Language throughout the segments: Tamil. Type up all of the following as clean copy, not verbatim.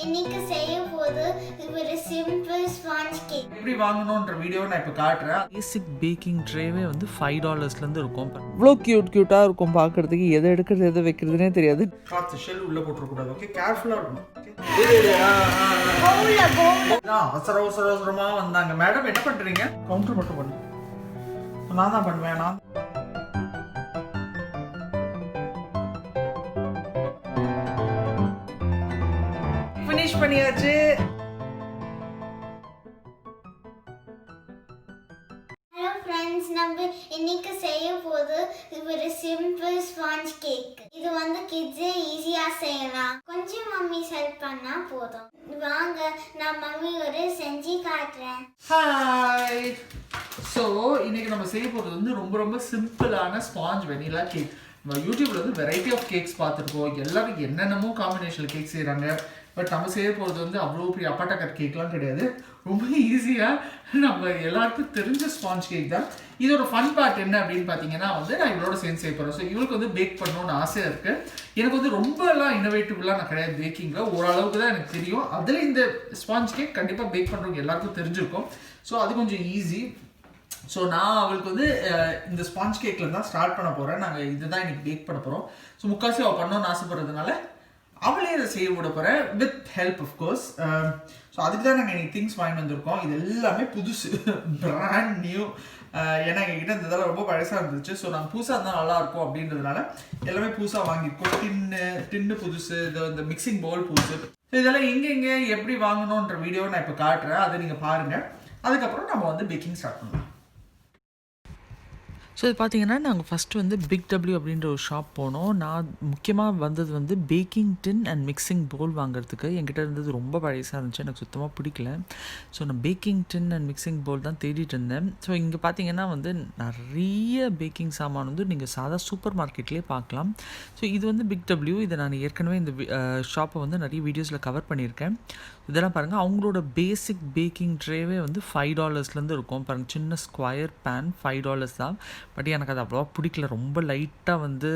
இன்னைக்கு செய்ய போது ஒரு சிம்பிள் ஸ்பாஞ்ச் கேக். எப்படி வாங்கணும்ன்ற வீடியோ நான் இப்போ காட்டுறேன். பேசிக் பேக்கிங் ட்ரேவே வந்து $5 இருக்கும். இவ்வளோ க்யூட்டாக இருக்கும் பார்க்கறதுக்கு. எதை எடுக்கிறது எதை வைக்கிறதுனே தெரியாது. காற்று ஷெல் உள்ளே போட்டுறக்கூடாது. ஓகே, கேர்ஃபுல்லாக இருக்கணும். அவசரமாக வந்தாங்க. மேடம் என்ன பண்ணுறீங்க? கவுண்டர் மட்டும் பண்ணு. நான் தான் பண்ணுவேன். நான் ஃபினிஷ் பண்ணியாச்சு. ஹலோ ஃப்ரெண்ட்ஸ், நம்ம இன்னைக்கு செய்ய போது ஒரு சிம்பிள் ஸ்பாஞ்ச் கேக். இது வந்து கிட்ஸே ஈஸியாக செய்யலாம். கொஞ்சம் மம்மி ஹெல்ப் பண்ணா போதும். வாங்க, நான் மம்மி ஒரு செஞ்சு காட்டுறேன். ஹாய். ஸோ இன்னைக்கு நம்ம செய்ய போகிறது வந்து ரொம்ப ரொம்ப சிம்பிளான ஸ்பாஞ்ச் வெனிலா கேக். நம்ம யூடியூப்ல வந்து வெரைட்டி ஆஃப் கேக்ஸ் பார்த்துருக்கோம். எல்லாரும் என்னென்னமோ காம்பினேஷனில் கேக் செய்கிறாங்க. பட் நம்ம செய்ய போகிறது வந்து அவ்வளோ பெரிய அப்பாட்டா கட் கேக்லாம் கிடையாது. ரொம்ப ஈஸியாக நம்ம எல்லாருக்கும் தெரிஞ்ச ஸ்பாஞ்ச் கேக் தான். இதோட ஃபன் பார்ட் என்ன அப்படின்னு பார்த்தீங்கன்னா வந்து நான் இவளோட சேர்ந்து செய்ய போகிறேன். ஸோ இவளுக்கு வந்து பேக் பண்ணணும்னு ஆசையாக இருக்குது. எனக்கு வந்து ரொம்பலாம் இன்னோவேட்டிவ்லாம் நான் கிடையாது பேக்கிங்கில். ஓரளவுக்கு தான் எனக்கு தெரியும். அதில் இந்த ஸ்பாஞ்ச் கேக் கண்டிப்பாக பேக் பண்ணுறவங்க எல்லாருக்கும் தெரிஞ்சிருக்கும். ஸோ அது கொஞ்சம் ஈஸி. ஸோ நான் அவளுக்கு வந்து இந்த ஸ்பாஞ்ச் கேக்கில் தான் ஸ்டார்ட் பண்ண போகிறேன். நாங்கள் இதுதான் இன்னைக்கு பேக் பண்ண போகிறோம். ஸோ முக்கால்வாசி அவள் பண்ணணும்னு ஆசைப்படுறதுனால அவளே அதை செய்ய விட போகிறேன், வித் ஹெல்ப் அஃப்கோர்ஸ். ஸோ அதுக்கு தான் நாங்கள் இன்னைக்கு திங்ஸ் வாங்கி வந்திருக்கோம். இது எல்லாமே புதுசு, பிராண்ட் நியூ. ஏன்னா எங்ககிட்ட இந்த இதெல்லாம் ரொம்ப பழசாக இருந்துச்சு. ஸோ நாங்கள் புதுசாக இருந்தால் நல்லாயிருக்கும் அப்படின்றதுனால எல்லாமே புதுசாக வாங்கியிருக்கோம். டின்னு புதுசு, இந்த மிக்சிங் பவுல் புதுசு. ஸோ இதெல்லாம் எங்கே எப்படி வாங்கணுன்ற வீடியோ நான் இப்போ காட்டுறேன். அதை நீங்கள் பாருங்கள். அதுக்கப்புறம் நம்ம வந்து பேக்கிங் ஸ்டார்ட் பண்ணலாம். ஸோ இது பார்த்தீங்கன்னா நாங்கள் ஃபஸ்ட்டு வந்து பிக் டபிள்யூ அப்படின்ற ஒரு ஷாப் போனோம். நான் முக்கியமாக வந்தது வந்து baking tin and mixing bowl வாங்குறதுக்கு. என்கிட்ட இருந்தது ரொம்ப பழசாக இருந்துச்சு, எனக்கு சுத்தமாக பிடிக்கல. ஸோ நான் baking tin and mixing bowl தான் தேடிட்டு இருந்தேன். ஸோ இங்கே பார்த்தீங்கன்னா வந்து நிறைய பேக்கிங் சாமான் வந்து நீங்கள் சாதா சூப்பர் மார்க்கெட்லேயே பார்க்கலாம். ஸோ இது வந்து பிக் டபிள்யூ. இதை நான் ஏற்கனவே இந்த ஷாப்பை வந்து நிறைய வீடியோஸில் கவர் பண்ணியிருக்கேன். இதெல்லாம் பாருங்கள், அவங்களோட பேசிக் பேக்கிங் ட்ரேவே வந்து $5 இருக்கும். பாருங்கள், சின்ன ஸ்கொயர் பேன் $5 தான். பட் எனக்கு அது அவ்வளோவா பிடிக்கல. ரொம்ப லைட்டாக வந்து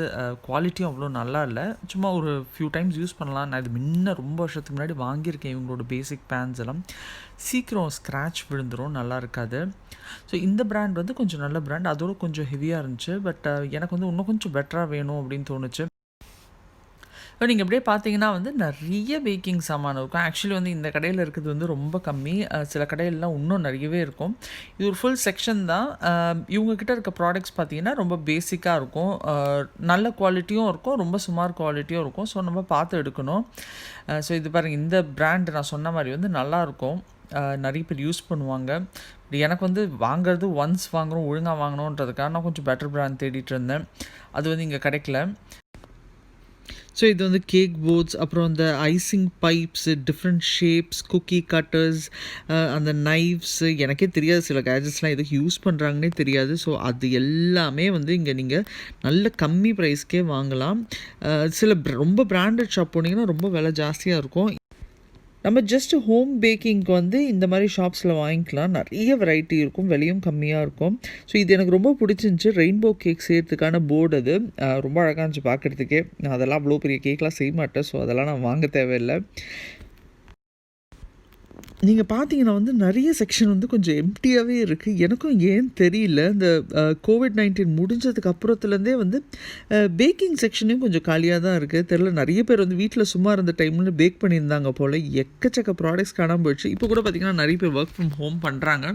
குவாலிட்டியும் அவ்வளோ நல்லா இல்லை. சும்மா ஒரு ஃபியூ டைம்ஸ் யூஸ் பண்ணலாம். நான் இது முன்ன ரொம்ப வருஷத்துக்கு முன்னாடி வாங்கியிருக்கேன். இவங்களோட பேசிக் பேன்ஸ் எல்லாம் சீக்கிரம் ஸ்க்ராட்ச் விழுந்துடும், நல்லா இருக்காது. ஸோ இந்த பிராண்ட் வந்து கொஞ்சம் நல்ல பிராண்ட். அதோட கொஞ்சம் ஹெவியாக இருந்துச்சு. பட் எனக்கு வந்து இன்னும் கொஞ்சம் பெட்டராக வேணும் அப்படின்னு தோணுச்சு. இப்போ நீங்கள் அப்படியே பார்த்தீங்கன்னா வந்து நிறைய பேக்கிங் சாமான் இருக்கும். ஆக்சுவலி வந்து இந்த கடையில் இருக்கிறது வந்து ரொம்ப கம்மி. சில கடையிலலாம் இன்னும் நிறையவே இருக்கும். இது ஒரு ஃபுல் செக்ஷன் தான். இவங்கக்கிட்ட இருக்க ப்ராடக்ட்ஸ் பார்த்தீங்கன்னா ரொம்ப பேசிக்காக இருக்கும். நல்ல குவாலிட்டியும் இருக்கும், ரொம்ப சுமார் குவாலிட்டியும் இருக்கும். ஸோ நம்ம பார்த்து எடுக்கணும். ஸோ இது பாருங்கள், இந்த பிராண்ட் நான் சொன்ன மாதிரி வந்து நல்லாயிருக்கும். நிறைய பேர் யூஸ் பண்ணுவாங்க. எனக்கு வந்து வாங்குறது ஒன்ஸ் வாங்குகிறோம், ஒழுங்காக வாங்கணுன்றதுக்காக நான் கொஞ்சம் பெட்டர் பிராண்ட் தேடிட்டு இருந்தேன். அது வந்து இங்கே கிடைக்கல. ஸோ இது வந்து கேக் போர்ட்ஸ், அப்புறம் இந்த icing pipes, different shapes, cookie cutters, அந்த நைஃப்ஸு, எனக்கே தெரியாது சில கேஜெட்ஸ்லாம் எதுக்கு யூஸ் பண்ணுறாங்கன்னே தெரியாது. ஸோ அது எல்லாமே வந்து இங்கே நீங்கள் நல்ல கம்மி ப்ரைஸ்க்கே வாங்கலாம். சில ரொம்ப பிராண்டட் ஷாப் போனீங்கன்னா ரொம்ப விலை ஜாஸ்தியாக இருக்கும். நம்ம ஜஸ்ட் ஹோம் பேக்கிங்க்கு வந்து இந்த மாதிரி ஷாப்ஸில் வாங்கிக்கலாம். நிறைய வெரைட்டி இருக்கும், விலையும் கம்மியாக இருக்கும். ஸோ இது எனக்கு ரொம்ப பிடிச்சிருந்துச்சி. ரெயின்போ கேக் செய்கிறதுக்கான போர்டு அது ரொம்ப அழகாக இருந்துச்சு பார்க்குறதுக்கே. நான் அதெல்லாம் அவ்வளோ பெரிய கேக்லாம் செய்ய மாட்டேன். ஸோ அதெல்லாம் நான் வாங்க தேவையில்லை. நீங்கள் பார்த்தீங்கன்னா வந்து நிறைய செக்ஷன் வந்து கொஞ்சம் எம்டியாகவே இருக்குது. எனக்கும் ஏன் தெரியல. இந்த COVID-19 முடிஞ்சதுக்கு அப்புறத்துலேருந்தே வந்து பேக்கிங் செக்ஷனையும் கொஞ்சம் காலியாக தான் இருக்குது. தெரில, நிறைய பேர் வந்து வீட்டில் சும்மா இருந்த டைமில் பேக் பண்ணியிருந்தாங்க போல். எக்கச்சக்க ப்ராடக்ட்ஸ் காணாமல் போயிடுச்சு. இப்போ கூட பார்த்திங்கன்னா நிறைய பேர் ஒர்க் ஃப்ரம் ஹோம் பண்ணுறாங்க.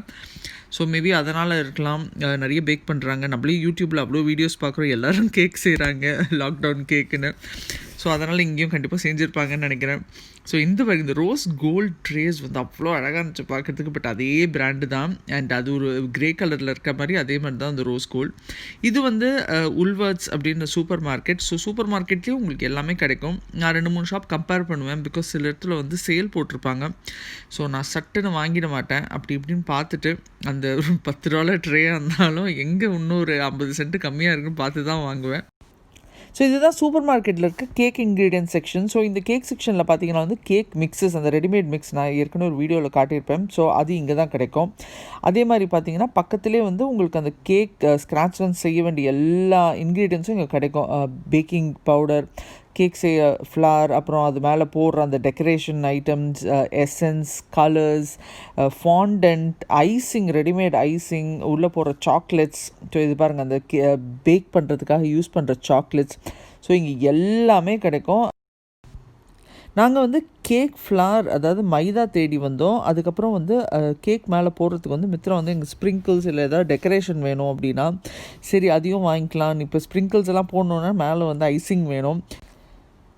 ஸோ மேபி அதனால் இருக்கலாம், நிறைய பேக் பண்ணுறாங்க. நம்மளே யூடியூப்பில் அவ்வளோ வீடியோஸ் பார்க்குறோம், எல்லோரும் கேக் செய்கிறாங்க, லாக்டவுன் கேக்குன்னு. ஸோ அதனால் இங்கேயும் கண்டிப்பாக செஞ்சுருப்பாங்கன்னு நினைக்கிறேன். ஸோ இந்த ரோஸ் கோல்ட் ட்ரேஸ் வந்து அவ்வளோ அழகாக இருந்துச்சு பார்க்குறதுக்கு. பட் அதே பிராண்டு தான். அண்ட் அது ஒரு கிரே கலரில் இருக்க மாதிரி அதே மாதிரி தான் அந்த ரோஸ் கோல்ட். இது வந்து உல்வர்ட்ஸ் அப்படின்ற சூப்பர் மார்க்கெட். ஸோ சூப்பர் மார்க்கெட்லேயும் உங்களுக்கு எல்லாமே கிடைக்கும். நான் 2-3 ஷாப் கம்பேர் பண்ணுவேன். பிகாஸ் சில இடத்துல வந்து சேல் போட்டிருப்பாங்க. ஸோ நான் சட்டுன்னு வாங்கிட மாட்டேன். அப்படி இப்படின்னு பார்த்துட்டு அந்த ஒரு $10 ட்ரே இருந்தாலும் எங்கே இன்னொரு 50 சென்ட் கம்மியாக இருக்குன்னு பார்த்து தான் வாங்குவேன். ஸோ இதுதான் சூப்பர் மார்க்கெட்டில் இருக்க கேக் இன்க்ரீடியன்ட் செக்ஷன். ஸோ இந்த கேக் செக்ஷனில் பார்த்தீங்கன்னா வந்து கேக் மிக்ஸஸ், அந்த ரெடிமேட் மிக்ஸ் நான் ஏற்கனவே ஒரு வீடியோவில் காட்டியிருப்பேன். ஸோ அது இங்கே தான் கிடைக்கும். அதே மாதிரி பார்த்தீங்கன்னா பக்கத்துலேயே வந்து உங்களுக்கு அந்த கேக் ஸ்க்ராட்ச் ரன் செய்ய வேண்டிய எல்லா இன்க்ரீடியன்ஸும் இங்கே கிடைக்கும். பேக்கிங் பவுடர், கேக் செய்ய ஃப்ளார், அப்புறம் அது மேலே போடுற அந்த decoration items, essence, colours, fondant, icing, readymade icing, உள்ளே போடுற சாக்லேட்ஸ். ஸோ இது பாருங்கள், அந்த பேக் பண்ணுறதுக்காக யூஸ் பண்ணுற சாக்லேட்ஸ். ஸோ இங்கே எல்லாமே கிடைக்கும். நாங்கள் வந்து கேக் ஃப்ளார், அதாவது மைதா தேடி வந்தோம். அதுக்கப்புறம் வந்து கேக் மேலே போடுறதுக்கு வந்து மித்திரம் வந்து எங்கள் ஸ்ப்ரிங்கிள்ஸ் இல்லை ஏதாவது டெக்கரேஷன் வேணும் அப்படின்னா சரி அதையும் வாங்கிக்கலாம். இப்போ ஸ்ப்ரிங்கிள்ஸ் எல்லாம் போடணுன்னா மேலே வந்து ஐசிங் வேணும்.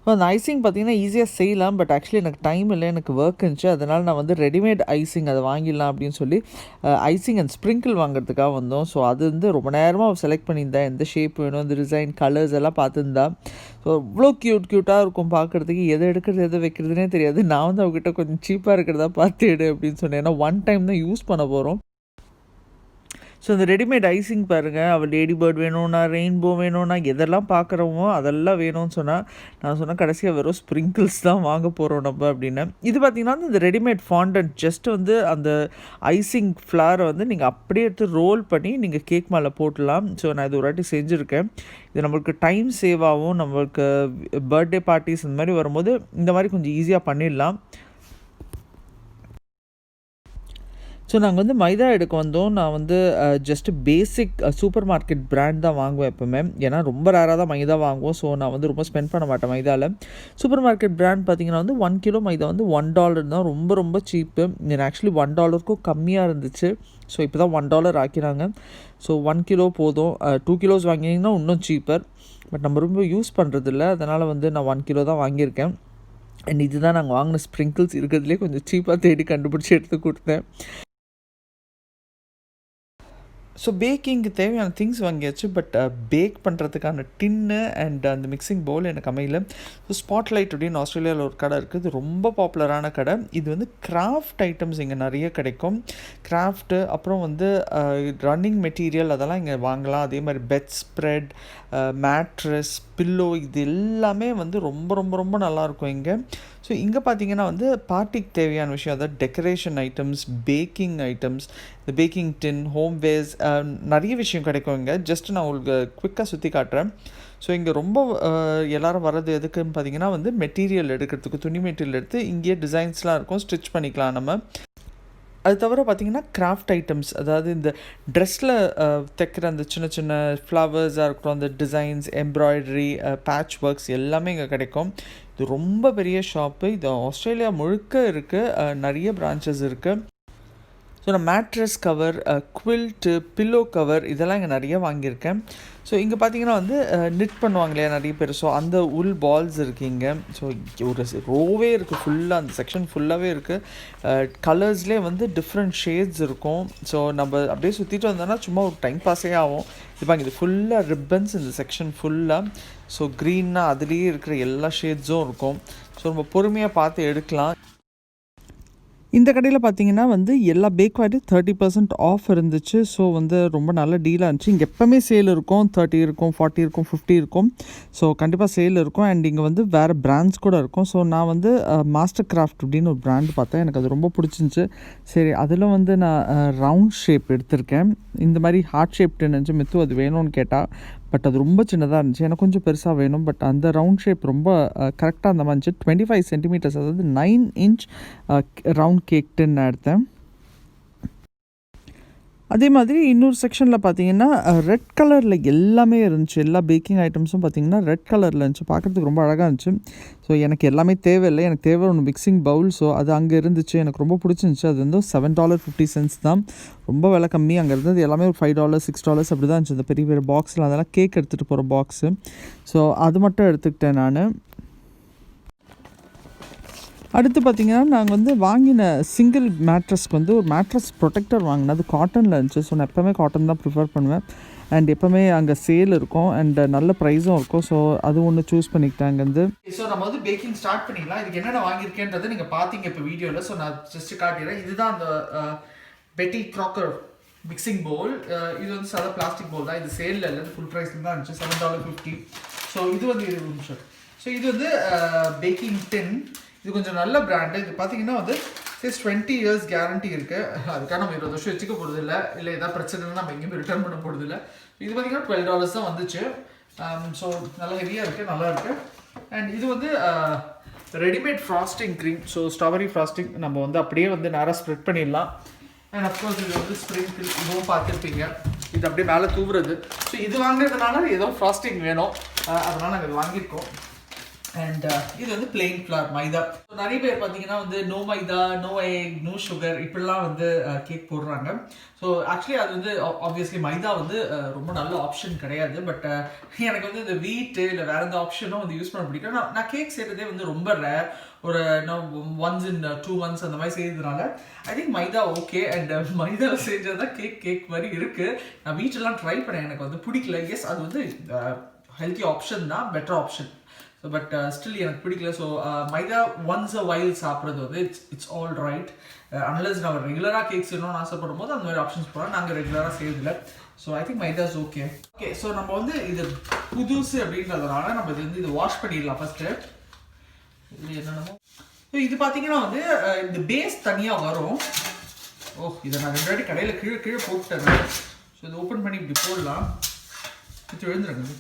ஸோ அந்த ஐசிங் பார்த்திங்கன்னா ஈஸியாக செய்யலாம், பட் ஆக்சுவலி எனக்கு டைம் இல்லை, எனக்கு ஒர்க் இருந்துச்சு. அதனால் நான் வந்து ரெடிமேட் ஐசிங் அதை வாங்கிடலாம் அப்படின்னு சொல்லி ஐசிங் அண்ட் ஸ்ப்ரிங்கிள் வாங்குறதுக்காக வந்தோம். ஸோ அது வந்து ரொம்ப நேரமாக செலக்ட் பண்ணியிருந்தேன், எந்த ஷேப் வேணும், இந்த டிசைன், கலர்ஸ் எல்லாம் பார்த்துருந்தா. ஸோ அவ்வளோ க்யூட்டாக இருக்கும் பார்க்குறதுக்கு. எதை எடுக்கிறது எதை வைக்கிறதுனே தெரியாது. நான் வந்து அவங்ககிட்ட கொஞ்சம் சீப்பாக இருக்கிறதா பார்த்து எடு அப்படின்னு சொன்னேன். ஏன்னா ஒன் டைம் தான் யூஸ் பண்ண போகிறோம். ஸோ இந்த ரெடிமேட் ஐசிங் பாருங்கள், அவள் லேடி பேர்ட் வேணும்னா, ரெயின்போ வேணும்னா, எதெல்லாம் பார்க்குறோமோ அதெல்லாம் வேணும்னு சொன்னால் நான் சொன்னேன் கடைசியாக வெறும் ஸ்ப்ரிங்கிள்ஸ் தான் வாங்க போகிறோம் நம்ம அப்படின்னு. இது பார்த்திங்கன்னா இந்த ரெடிமேட் ஃபாண்டன்ட் ஜஸ்ட் வந்து அந்த ஐசிங் ஃப்ளாரை வந்து நீங்கள் அப்படியே எடுத்து ரோல் பண்ணி நீங்கள் கேக் மேலே போட்டலாம். ஸோ நான் இது ஒரு வாட்டி செஞ்சுருக்கேன். இது நம்மளுக்கு டைம் சேவ் ஆகும். நம்மளுக்கு பர்த்டே பார்ட்டிஸ் இந்த மாதிரி வரும்போது இந்த மாதிரி கொஞ்சம் ஈஸியாக பண்ணிடலாம். ஸோ நாங்கள் வந்து மைதா எடுக்க வந்தோம். நான் வந்து ஜஸ்ட்டு பேசிக் சூப்பர் மார்க்கெட் பிராண்ட் தான் வாங்குவேன் எப்போவுமே. ஏன்னா ரொம்ப ரேராக தான் மைதா வாங்குவோம். ஸோ நான் வந்து ரொம்ப ஸ்பெண்ட் பண்ண மாட்டேன் மைதாவில். சூப்பர் மார்க்கெட் பிராண்ட் பார்த்திங்கன்னா வந்து 1 கிலோ மைதா வந்து $1 தான். ரொம்ப ரொம்ப சீப்பு. எனக்கு ஆக்சுவலி $1க்கும் கம்மியாக இருந்துச்சு. ஸோ இப்போ தான் $1 ஆக்கிறாங்க. ஸோ 1 கிலோ போதும். 2 கிலோஸ் வாங்கினீங்கன்னா இன்னும் சீப்பர். பட் நம்ம ரொம்ப யூஸ் பண்ணுறதில்ல, அதனால் வந்து நான் 1 கிலோ தான் வாங்கியிருக்கேன். அண்ட் இதுதான் நாங்கள் வாங்கின ஸ்ப்ரிங்கிள்ஸ் இருக்கிறதுலே கொஞ்சம் சீப்பாக தேடி கண்டுபிடிச்சி எடுத்து கொடுத்தேன். ஸோ பேக்கிங்க்கு தேவையான திங்ஸ் வாங்கியாச்சு. பட் பேக் பண்ணுறதுக்கான டின்னு அண்ட் அந்த மிக்சிங் பவுல் எனக்கு அமையல. ஸோ ஸ்பாட்லைட் அப்படின்னு ஆஸ்திரேலியாவில் ஒரு கடை இருக்குது. இது ரொம்ப பாப்புலரான கடை. இது வந்து கிராஃப்ட் ஐட்டம்ஸ் இங்கே நிறைய கிடைக்கும். கிராஃப்ட்டு, அப்புறம் வந்து ரன்னிங் மெட்டீரியல் அதெல்லாம் இங்கே வாங்கலாம். அதே மாதிரி பெட் ஸ்ப்ரெட், மேட்ரஸ், பில்லோ, இது எல்லாமே வந்து ரொம்ப ரொம்ப ரொம்ப நல்லாயிருக்கும் இங்கே. ஸோ இங்கே பார்த்தீங்கன்னா வந்து பார்ட்டிக்கு தேவையான விஷயம், அதாவது டெக்கரேஷன் ஐட்டம்ஸ், பேக்கிங் ஐட்டம்ஸ், இந்த பேக்கிங் டின், ஹோம்வேர்ஸ், நிறைய விஷயம் கிடைக்கும் இங்கே. ஜஸ்ட் நான் உங்களுக்கு குவிக்காக சுற்றி காட்டுறேன். ஸோ இங்கே ரொம்ப எல்லோரும் வர்றது எதுக்குன்னு பார்த்தீங்கன்னா வந்து மெட்டீரியல் எடுக்கிறதுக்கு, துணி மெட்டீரியல் எடுத்து இங்கேயே டிசைன்ஸ்லாம் இருக்கும், ஸ்டிச் பண்ணிக்கலாம் நம்ம. அது தவிர பார்த்திங்கன்னா கிராஃப்ட் ஐட்டம்ஸ், அதாவது இந்த ட்ரெஸ்ஸில் தைக்கிற அந்த சின்ன சின்ன ஃப்ளவர்ஸாக இருக்கட்டும், அந்த டிசைன்ஸ், எம்ப்ராய்டரி, பேட்ச் ஒர்க்ஸ் எல்லாமே இங்கே கிடைக்கும். இது ரொம்ப பெரிய ஷாப்பு. இது ஆஸ்திரேலியா முழுக்க இருக்குது, நிறைய பிரான்ச்சஸ் இருக்குது. ஸோ நான் mattress cover, quilt, pillow cover இதெல்லாம் இங்கே நிறைய வாங்கியிருக்கேன். ஸோ இங்கே பார்த்தீங்கன்னா வந்து நிட் பண்ணுவாங்க இல்லையா நிறைய பேர். ஸோ அந்த உல் பால்ஸ் இருக்குது இங்கே. ஸோ ஒரு ரோவே இருக்குது, ஃபுல்லாக அந்த செக்ஷன் ஃபுல்லாகவே இருக்குது. கலர்ஸ்லேயே வந்து டிஃப்ரெண்ட் ஷேட்ஸ் இருக்கும். ஸோ நம்ம அப்படியே சுற்றிட்டு வந்தோன்னா சும்மா ஒரு டைம் பாஸே ஆகும். இப்போ இது ஃபுல்லாக ரிப்பன்ஸ் இந்த செக்ஷன் ஃபுல்லாக. ஸோ க்ரீன்னா அதுலேயே இருக்கிற எல்லா ஷேட்ஸும் இருக்கும். ஸோ ரொம்ப பொறுமையாக பார்த்து எடுக்கலாம். இந்த கடையில் பார்த்தீங்கன்னா வந்து எல்லா பேக்வேர்டு 30% ஆஃப் இருந்துச்சு. ஸோ வந்து ரொம்ப நல்ல டீலாக இருந்துச்சு. இங்கே எப்போவுமே சேல் இருக்கும். 30 இருக்கும், 40 இருக்கும், 50 இருக்கும். ஸோ கண்டிப்பாக சேல் இருக்கும். அண்ட் இங்கே வந்து வேறு பிராண்ட்ஸ் கூட இருக்கும். ஸோ நான் வந்து மாஸ்டர் கிராஃப்ட் அப்படின்னு ஒரு பிராண்ட் பார்த்தேன். எனக்கு அது ரொம்ப பிடிச்சிருந்துச்சு. சரி, அதில் வந்து நான் ரவுண்ட் ஷேப் எடுத்திருக்கேன். இந்த மாதிரி ஹார்ட் ஷேப் இருந்துச்சு. மித்து அது வேணும்னு கேட்டால், பட் அது ரொம்ப சின்னதாக இருந்துச்சு. எனக்கு கொஞ்சம் பெருசாக வேணும். பட் அந்த ரவுண்ட் ஷேப் ரொம்ப கரெக்டாக அந்த மாதிரி 25 சென்டிமீட்டர்ஸ், அதாவது 9 இன்ச் ரவுண்ட் கேக் டின் நான் எடுத்தேன். அதே மாதிரி இன்னொரு செக்ஷனில் பார்த்தீங்கன்னா ரெட் கலரில் எல்லாமே இருந்துச்சு. எல்லா பேக்கிங் ஐட்டம்ஸும் பார்த்தீங்கன்னா ரெட் கலரில் இருந்துச்சு. பார்க்குறதுக்கு ரொம்ப அழகாக இருந்துச்சு. ஸோ எனக்கு எல்லாமே தேவையில்லை, எனக்கு தேவை ஒன்று மிக்சிங் பவுல். ஸோ அது அங்கே இருந்துச்சு, எனக்கு ரொம்ப பிடிச்சிருந்துச்சு. அது வந்து $7.50 தான், ரொம்ப விலை கம்மி. அங்கே இருந்தது எல்லாமே ஒரு $5, $6 அப்படி தான் இருந்துச்சு. இந்த பெரிய பெரிய பாக்ஸில் அதெல்லாம் கேக் எடுத்துகிட்டு போகிற பாக்ஸு. ஸோ அது மட்டும் எடுத்துக்கிட்டேன் நான். அடுத்து பார்த்திங்கன்னா நாங்கள் வந்து வாங்கின சிங்கிள் மேட்ரஸ்க்கு வந்து ஒரு மேட்ரஸ் ப்ரொடெக்டர் வாங்கினேன். அது காட்டனில் இருந்துச்சு. ஸோ நான் எப்போவுமே காட்டன் தான் ப்ரிஃபர் பண்ணுவேன். அண்ட் எப்போவுமே அங்கே சேல் இருக்கும் அண்ட் நல்ல ப்ரைஸும் இருக்கும். ஸோ அது ஒன்று சூஸ் பண்ணிக்கிட்டேன் அங்கேருந்து. ஸோ நம்ம வந்து பேக்கிங் ஸ்டார்ட் பண்ணிடலாம். இதுக்கு என்னென்ன வாங்கியிருக்கேன்றதை நீங்கள் பார்த்தீங்க இப்போ வீடியோவில். ஸோ நான் ஜஸ்ட் காட்டிடுறேன். இதுதான் அந்த பெட்டி க்ராக்கர் மிக்சிங் பவுல். இது வந்து சாதா பிளாஸ்டிக் பவுல் தான். இது சேலில் இல்லை, இது ஃபுல் ப்ரைஸில் தான் இருந்துச்சு, $7.50. ஸோ இது வந்து 20 நிமிஷம். ஸோ இது வந்து பேக்கிங் டின். இது கொஞ்சம் நல்ல பிராண்டு. இது பார்த்தீங்கன்னா வந்து 20 years கேரண்டி இருக்குது. அதுக்காக நம்ம 20 வருஷம் வச்சுக்க போகிறதில்ல. இல்லை ஏதாவது பிரச்சனைனா நம்ம எங்கேயுமே ரிட்டர்ன் பண்ண போகிறதில்ல. இது பார்த்தீங்கன்னா $12 தான் வந்துச்சு. ஸோ நல்லா ஹெவியாக இருக்குது, நல்லா இருக்குது. அண்ட் இது வந்து readymade frosting cream. So strawberry frosting நம்ம வந்து அப்படியே வந்து நேராக ஸ்ப்ரெட் பண்ணிடலாம். அண்ட் அஃப்கோர்ஸ் இது வந்து ஸ்ப்ரிங்கிள், இதுவும் பார்த்துருப்பீங்க, இது அப்படியே மேலே தூவுறது. ஸோ இது வாங்குறதுனால ஏதோ ஃப்ராஸ்டிங் வேணும், அதனால் நாங்கள் இது வாங்கியிருக்கோம். அண்ட் இது வந்து பிளெயின் ஃப்ளார் மைதா. ஸோ நிறைய பேர் பார்த்தீங்கன்னா வந்து நோ மைதா, நோ எக், நோ சுகர் இப்படிலாம் வந்து கேக் போடுறாங்க. ஸோ ஆக்சுவலி அது வந்து ஆப்வியஸ்லி மைதா வந்து ரொம்ப நல்ல ஆப்ஷன் கிடையாது. பட் எனக்கு வந்து இந்த வீட்டு இல்லை வேறு எந்த ஆப்ஷனும் வந்து யூஸ் பண்ண பிடிக்கும். நான் கேக் செய்கிறதே வந்து ரொம்ப ரேர், ஒரு ஒன்ஸ் இன் 2 months அந்த மாதிரி செய்யறதுனால I think maida okay. And மைதாவில் செஞ்சது தான் கேக் மாதிரி இருக்குது. நான் வீட்டெல்லாம் ட்ரை பண்ணேன், எனக்கு வந்து பிடிக்கல. எஸ் அது வந்து ஹெல்த்தி ஆப்ஷன் தான், better option. So but still எனக்கு பிடிக்கல. So maida once a while சாப்பிட்றது வந்து இட்ஸ் ஆல் ரைட். அன்லஸ் நம்ம ரெகுலராக கேக் செய்யணும்னு ஆசைப்படும் போது அந்த மாதிரி ஆப்ஷன்ஸ் போகலாம். நாங்கள் ரெகுலராக செய்யறதில்ல. So I think maida is okay. So நம்ம வந்து இது புதுசு அப்படின்றதுனால நம்ம இது வந்து வாஷ் பண்ணிடலாம் ஃபஸ்ட்டு. இது என்னென்னமோ இது பார்த்தீங்கன்னா வந்து இந்த பேஸ் தனியாக வரும். இதை நான் 2 வாட்டி கடையில் கீழே போட்டுட்டேன். ஸோ இதை ஓப்பன் பண்ணி இப்படி போடலாம். இது எழுந்துருங்க.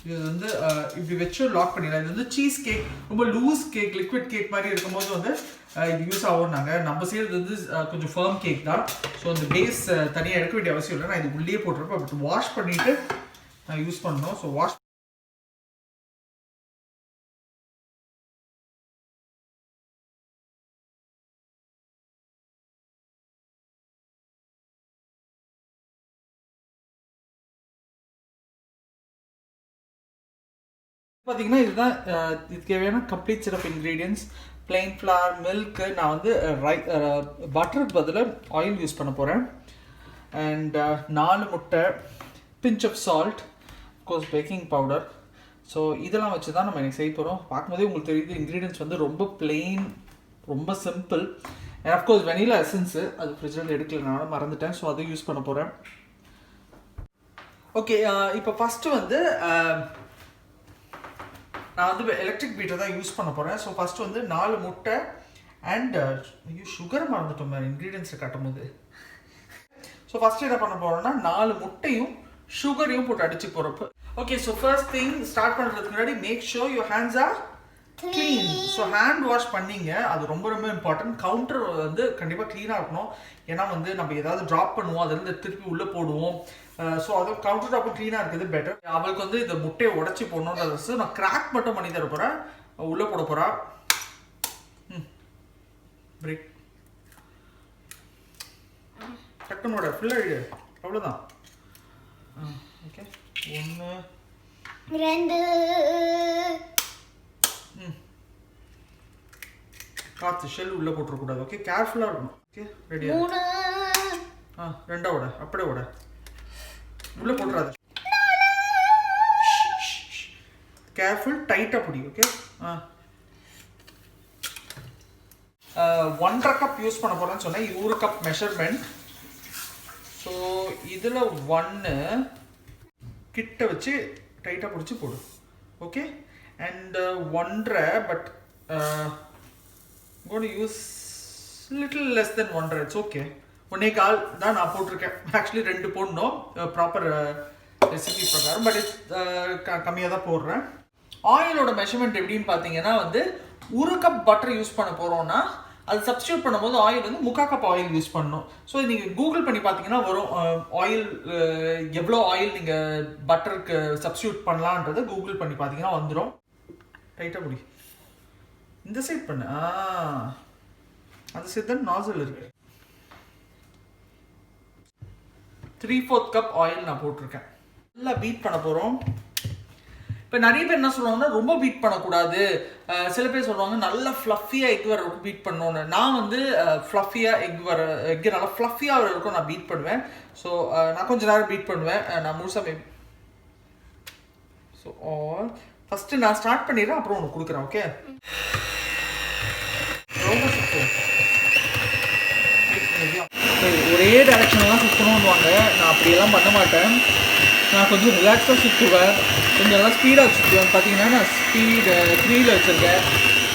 இது வந்து இப்படி வச்சு லாக் பண்ணிடலாம். இது வந்து சீஸ் கேக், ரொம்ப லூஸ் கேக், லிக்விட் கேக் மாதிரி இருக்கும்போது வந்து இது யூஸ் ஆகும். நம்ம செய்கிறது வந்து கொஞ்சம் ஃபர்ம் கேக் தான். ஸோ அந்த பேஸ் தனியாக எடுக்க வேண்டிய அவசியம் இல்லை. நான் இது உள்ளே போட்டிருப்பேன். பட் வாஷ் பண்ணிவிட்டு நான் யூஸ் பண்ணணும். ஸோ வாஷ் பார்த்தீங்கன்னா இதுதான் இதுக்கு தேவையான complete set of ingredients. Plain flour, milk, நான் வந்து பட்டருக்கு பதில் ஆயில் யூஸ் பண்ண போகிறேன். அண்ட் 4 முட்டை, pinch of salt, course baking powder. So இதெல்லாம் வச்சு தான் நம்ம எனக்கு செய்ய போகிறோம். பார்க்கும்போதே உங்களுக்கு தெரியுது இன்க்ரீடியன்ஸ் வந்து ரொம்ப பிளெயின், ரொம்ப simple. And of course vanilla essence, அது ஃப்ரிட்ஜில் எடுக்கலனால மறந்துட்டேன். ஸோ அதை யூஸ் பண்ண போகிறேன். ஓகே, இப்போ ஃபஸ்ட்டு வந்து நான் வந்து எலக்ட்ரிக் பீட்டர் தான் யூஸ் பண்ண போகிறேன். ஸோ ஃபஸ்ட்டு வந்து 4 முட்டை அண்ட் சுகர் மறந்துட்டோம் இன்க்ரீடியன்ஸை காட்டும் போது. ஸோ ஃபஸ்ட்டு என்ன பண்ண போகிறோம்னா 4 முட்டையும் சுகரையும் போட்டு அடிச்சு போகிறப்ப. Okay, so first thing start பண்ணுறதுக்கு முன்னாடி make sure your hands are clean. So hand wash பண்ணிங்க, அது ரொம்ப ரொம்ப இம்பார்ட்டன்ட். கவுண்டர் வந்து கண்டிப்பாக க்ளீனாக இருக்கணும். ஏன்னா வந்து நம்ம ஏதாவது ட்ராப் பண்ணுவோம், அதில் திருப்பி உள்ளே போடுவோம். ஸோ அது கவுண்டர் டாப்பும் க்ளீனாக இருக்குது பெட்டர். அவளுக்கு வந்து இந்த முட்டையை உடச்சி போடணுன்றது நான் கிராக் மட்டும் பண்ணி தர போகிறேன். உள்ளே போட போகிறா. பிரேக் டக்குனோட ஃபுல்லாக இடு, அவ்வளோதான். ஓகே, 1 2 காற்று ஷெல் உள்ளே போட்டுறக்கூடாது. ஓகே, கேர்ஃபுல்லாக இருக்கணும். ஓகே, ரெடியா? 3 2 அப்படியே விட உள்ளே போட்டுறாது. கேர்ஃபுல், டைட்டாக பிடி. ஓகே, 1.5 கப் யூஸ் பண்ண போகிறேன்னு சொன்னேன். இது 1 கப் மெஷர்மெண்ட். ஸோ இதில் 1 கிட்ட வச்சு டைட்டாக பிடிச்சி போடு. Okay, and 1.5 but going to use little less than 1.5. It's okay. 1.25 தான் நான் போட்டிருக்கேன். ஆக்சுவலி 2 போடணும் ப்ராப்பர் ரெசிபி பிரகாரம். பட் கம்மியாக தான் போடுறேன். ஆயிலோட மெஷர்மெண்ட் எப்படின்னு பார்த்தீங்கன்னா வந்து 1 கப் பட்டர் யூஸ் பண்ண போகிறோன்னா அது சப்ஸ்டியூட் பண்ணும்போது ஆயில் வந்து 3/4 கப் ஆயில் யூஸ் பண்ணணும். ஸோ நீங்கள் கூகுள் பண்ணி பார்த்தீங்கன்னா வரும் ஆயில் எவ்வளோ ஆயில் நீங்கள் பட்டருக்கு சப்ஸ்டியூட் பண்ணலான்றது கூகுள் பண்ணி பார்த்தீங்கன்னா வந்துடும். டைட்டாக பிடி. இந்த சைட் பண்ணு. அந்த சைட் தான் நாசல் இருக்கு. 3/4 கப் ஆயில் நான் போட்டிருக்கேன். நல்லா பீட் பண்ண போகிறோம். இப்போ நிறைய பேர் என்ன சொல்லுவாங்கன்னா ரொம்ப பீட் பண்ணக்கூடாது. சில பேர் சொல்லுவாங்க நல்லா ஃப்ளஃபியாக எக் வர வரைக்கும் பீட் பண்ணணுன்னு. நான் வந்து ஃப்ளஃபியாக எக் நல்லா ஃப்ளஃபியாக வர வரைக்கும் நான் பீட் பண்ணுவேன். ஸோ நான் கொஞ்சம் நேரம் பீட் பண்ணுவேன். நான் முழுசாக ஸோ ஃபஸ்ட்டு நான் ஸ்டார்ட் பண்ணிடுறேன், அப்புறம் உனக்கு கொடுக்குறேன். ஓகே, ரொம்ப சுத்தம் ஒரே டைரக்ஷன்லாம் சுற்றணும்னுவாங்க. நான் அப்படியெல்லாம் பண்ண மாட்டேன். நான் கொஞ்சம் ரிலாக்ஸாக சுற்றுவேன், கொஞ்சம் நல்லா ஸ்பீடாக சுற்றுவேன். பார்த்தீங்கன்னா நான் ஸ்பீடு 3ல் வச்சுருக்கேன்.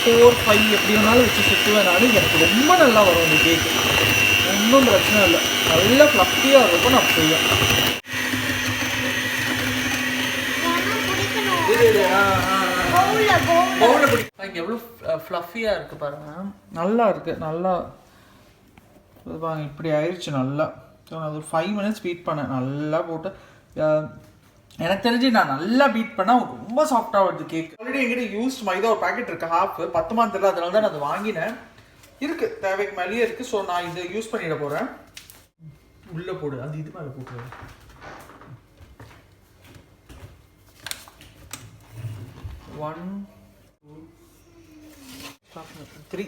4, 5 எப்படி வேணாலும் வச்சு சுற்றுவேன். எனக்கு ரொம்ப நல்லா வரும் இந்த கேக்கு. ஒன்றும் பிரச்சனை இல்லை. நல்லா ஃப்ளஃபியாக இருக்கும். நான் செய்வேன். பவுல பிடி. எவ்வளோ ஃப்ளஃபியாக இருக்குது பாருங்க, நல்லா இருக்குது, நல்லா வாங்க இப்படி ஆயிடுச்சு நல்லா. ஸோ நான் ஒரு 5 minutes பீட் பண்ணேன், நல்லா போட்டு. எனக்கு தெரிஞ்சு நான் நல்லா பீட் பண்ணால் ரொம்ப சாஃப்டாக வருது கேக். ஆல்ரெடி எங்கிட்ட யூஸ்ட் மைதா ஒரு பேக்கெட் இருக்குது, ஹாஃப் 10 month தெரியல, அதனால தான் நான் அதை வாங்கினேன். இருக்குது, தேவைக்கு மேலேயே இருக்குது. ஸோ நான் இதை யூஸ் பண்ணிட போகிறேன். உள்ளே போடு, அது இது மேலே போட்டு 1 2 3.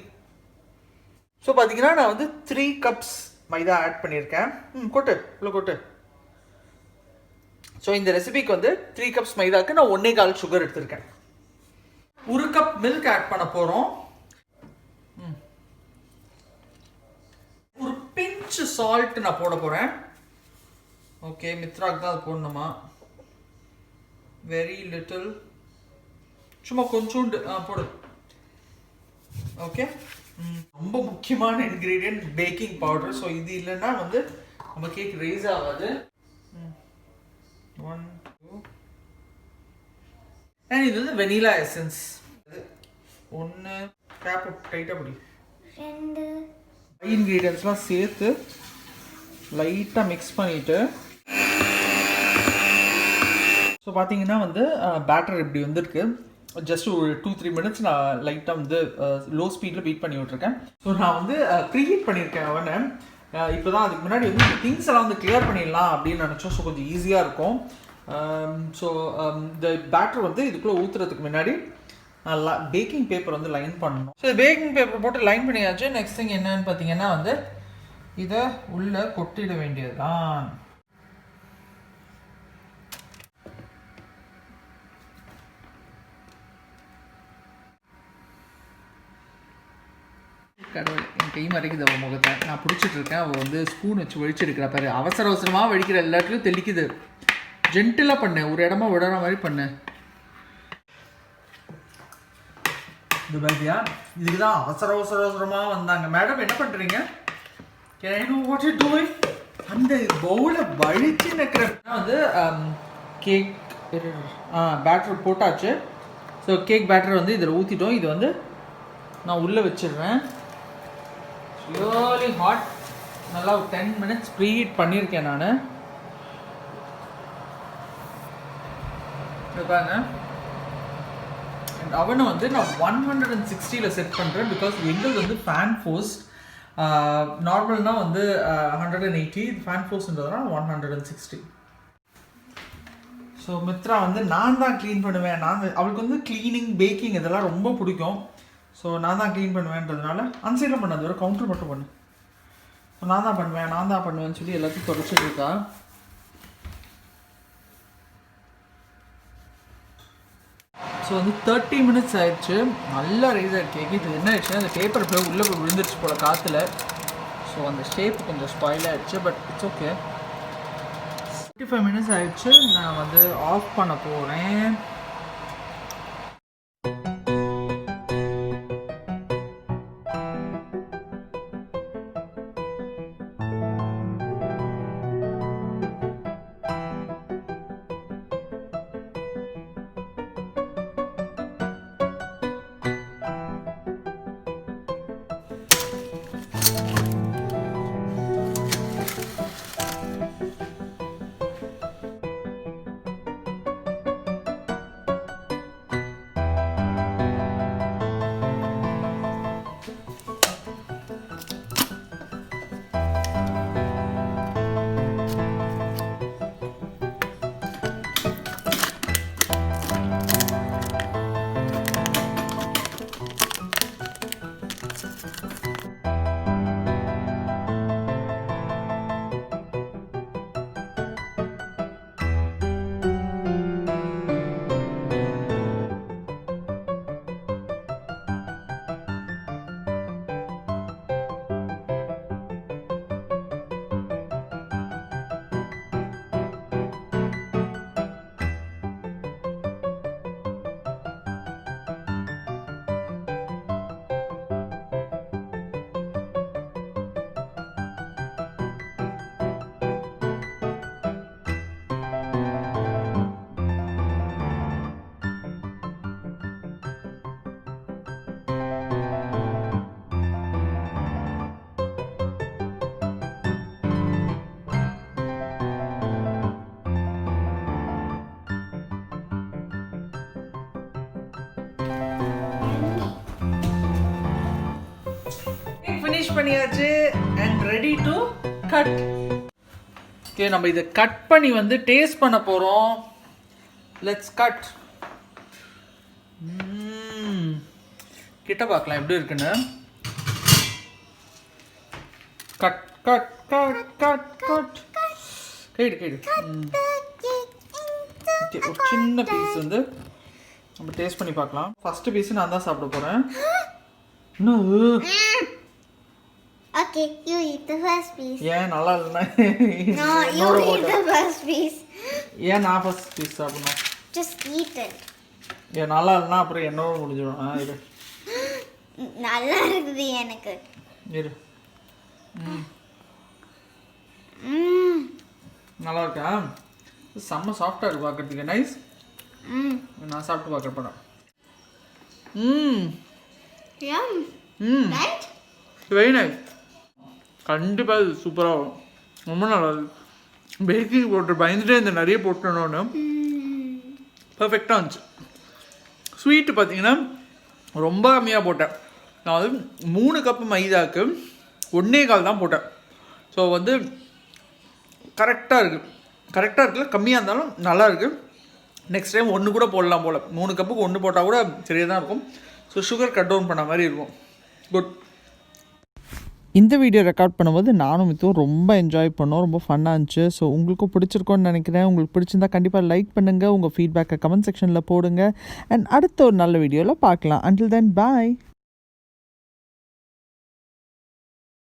ஸோ பார்த்தீங்கன்னா நான் வந்து 3 cups மைதா ஆட் பண்ணியிருக்கேன். கொட்டு இவ்வளோ கொட்டு. ஸோ இந்த ரெசிபிக்கு வந்து 3 cups மைதாவுக்கு நான் 1.25 சுகர் எடுத்திருக்கேன். 1 cup மில்க் ஆட் பண்ண போகிறோம். ஒரு பிஞ்ச் சால்ட் நான் போட போகிறேன். ஓகே, மித்ராக்கு தான் அது போடணுமா? வெரி லிட்டில், சும்மா கொஞ்சோண்டு போடு. ஓகே, ரொம்ப முக்கியமான இன்க்ரீடியன்ட் பேக்கிங் பவுடர். ஸோ இது இல்லைன்னா வந்து நம்ம கேக் ரைஸ் ஆகாது. 1 2 அண்ட் இது வந்து வெனிலா எசன்ஸ். 1 கேப் டைட்டாக பிடி. 2 இன்க்ரீடியன்ட்ஸ்லாம் சேர்த்து லைட்டாக மிக்ஸ் பண்ணிவிட்டு, ஸோ பார்த்தீங்கன்னா வந்து பேட்டர் இப்படி வந்துருக்கு. ஜஸ்ட் ஒரு 2-3 minutes நான் லைட்டாக வந்து லோ ஸ்பீடில் பீட் பண்ணி விட்ருக்கேன். ஸோ நான் வந்து ப்ரீஹீட் பண்ணியிருக்கேன் அவனை. இப்போ தான் அதுக்கு முன்னாடி வந்து திங்ஸ் எல்லாம் வந்து கிளியர் பண்ணிடலாம் அப்படின்னு நினச்சோம். ஸோ கொஞ்சம் ஈஸியாக இருக்கும். ஸோ இந்த பேட்டர் வந்து இதுக்குள்ளே ஊற்றுறதுக்கு முன்னாடி பேக்கிங் பேப்பர் வந்து லைன் பண்ணணும். ஸோ பேக்கிங் பேப்பர் போட்டு லைன் பண்ணியாச்சு. நெக்ஸ்ட் திங் என்னன்னு பார்த்தீங்கன்னா வந்து இதை உள்ளே கொட்டிட வேண்டியது தான். கடவுள், என் கை மறைக்குது அவள் முகத்தை. நான் பிடிச்சிட்டு இருக்கேன், அவள் வந்து ஸ்பூன் வச்சு வழிச்செடுக்கிறா பாரு. அவசர அவசரமாக வடிக்கிற எல்லாத்துலையும் தெளிக்குது. ஜென்டிலாக பண்ணு, ஒரு இடமா விடுற மாதிரி பண்ணு. இது பாத்தியா, இதுக்கு தான் அவசரமாக வந்தாங்க. மேடம் என்ன பண்ணுறீங்க? Can I know what you're doing? அந்த பவுலை வழிச்சு நிற்கிறேன் வந்து கேக் பேட்டர் போட்டாச்சு. ஸோ கேக் பேட்டர் வந்து இதில் ஊற்றிட்டோம். இது வந்து நான் உள்ளே வச்சிடுறேன். Really hot. நல்லா ஒரு 10 minutes ப்ரீஹீட் பண்ணியிருக்கேன் நான். பாருங்க, அண்ட் அவனை வந்து நான் 160 செட் பண்ணுறேன். பிகாஸ் எங்களுக்கு வந்து ஃபேன் ஃபோர்ஸ். நார்மல்னால் வந்து 180, ஃபேன் ஃபோர்ஸ்ன்றதுனால 160. ஸோ மித்ரா வந்து நான் தான் க்ளீன் பண்ணுவேன். அவளுக்கு வந்து க்ளீனிங் பேக்கிங் இதெல்லாம் ரொம்ப பிடிக்கும். ஸோ நான் தான் க்ளீன் பண்ணுவேன்றதுனால அன்சைடில் பண்ணது ஒரு கவுண்டர் மட்டும் பண்ணு. ஸோ நான் தான் பண்ணுவேன்னு சொல்லி எல்லாத்தையும் தொடச்சிட்டு இருக்கா. ஸோ வந்து 30 minutes ஆயிடுச்சு. நல்லா ரைஸ் ஆகிடுச்சு கேக். இது என்ன ஆயிடுச்சுன்னா அந்த பேப்பர் போய் உள்ளே போய் விழுந்துருச்சு போல் காற்றுல. ஸோ அந்த ஷேப் கொஞ்சம் ஸ்பாயில் ஆகிடுச்சு. But it's okay. 55 minutes ஆயிடுச்சு. நான் வந்து ஆஃப் பண்ண போகிறேன். ஃபினிஷ் பண்ணியாச்சு and ready to cut. Okay, நம்ம இதை கட் பண்ணி வந்து டேஸ்ட் பண்ண போகிறோம். Let's cut. கிட்ட பார்க்கலாம் எப்படி இருக்குன்னு. Cut cut cut cut cut கேடு. ஓகே, ஒரு சின்ன பீஸ் வந்து நம்ம டேஸ்ட் பண்ணி பார்க்கலாம். ஃபர்ஸ்ட் பீஸ் நான் தான் சாப்பிட போகிறேன். இன்னும் Okay, you eat the first piece. ஏன் நல்லா இல்லைன்னா No, you eat the first piece. ஏன் நான் ஃபர்ஸ்ட் பீஸ் சாப்பிடணும்? Just eat it. ஏன் நல்லா இல்லைன்னா அப்புறம் என்னோட முடிஞ்சிடும். இரு நல்லா இருக்குது எனக்கு. இரு. நல்லா இருக்கா? செம்ம சாஃப்டாக இருக்கு பார்க்கறதுக்கு. நைஸ். நான் சாப்பிட்டு பார்க்க போகிறேன். Yum. Right? Very nice. கண்டிப்பாக இது சூப்பராக வரும். ரொம்ப நல்லா இருக்கு. பேக்கிங் போட்டு பயந்துட்டே இந்த நிறைய போட்டணும்னு பர்ஃபெக்டாக இருந்துச்சு. ஸ்வீட்டு பார்த்தீங்கன்னா ரொம்ப கம்மியாக போட்டேன். நான் வந்து 3 கப்பு மைதாக்கு 1.25 தான் போட்டேன். ஸோ வந்து கரெக்டாக இருக்குல்ல, கம்மியாக இருந்தாலும் நல்லா இருக்குது. நெக்ஸ்ட் டைம் 1 கூட போடலாம் போல். 3 கப்புக்கு 1 போட்டால் கூட சரியாக தான் இருக்கும். ஸோ சுகர் கட் டவுன் பண்ண மாதிரி இருக்கும். குட். இந்த வீடியோ ரெக்கார்ட் பண்ணும்போது நானும் மித்தும் ரொம்ப என்ஜாய் பண்ணோம். ரொம்ப ஃபன்னாக இருந்துச்சு. ஸோ உங்களுக்கும் பிடிச்சிருக்கோன்னு நினைக்கிறேன். உங்களுக்கு பிடிச்சிருந்தா கண்டிப்பாக லைக் பண்ணுங்கள். உங்கள் ஃபீட்பேக்கை கமெண்ட் செக்ஷனில் போடுங்க. அண்ட் அடுத்த ஒரு நல்ல வீடியோவில் பார்க்கலாம். அண்டில் தென் பாய்.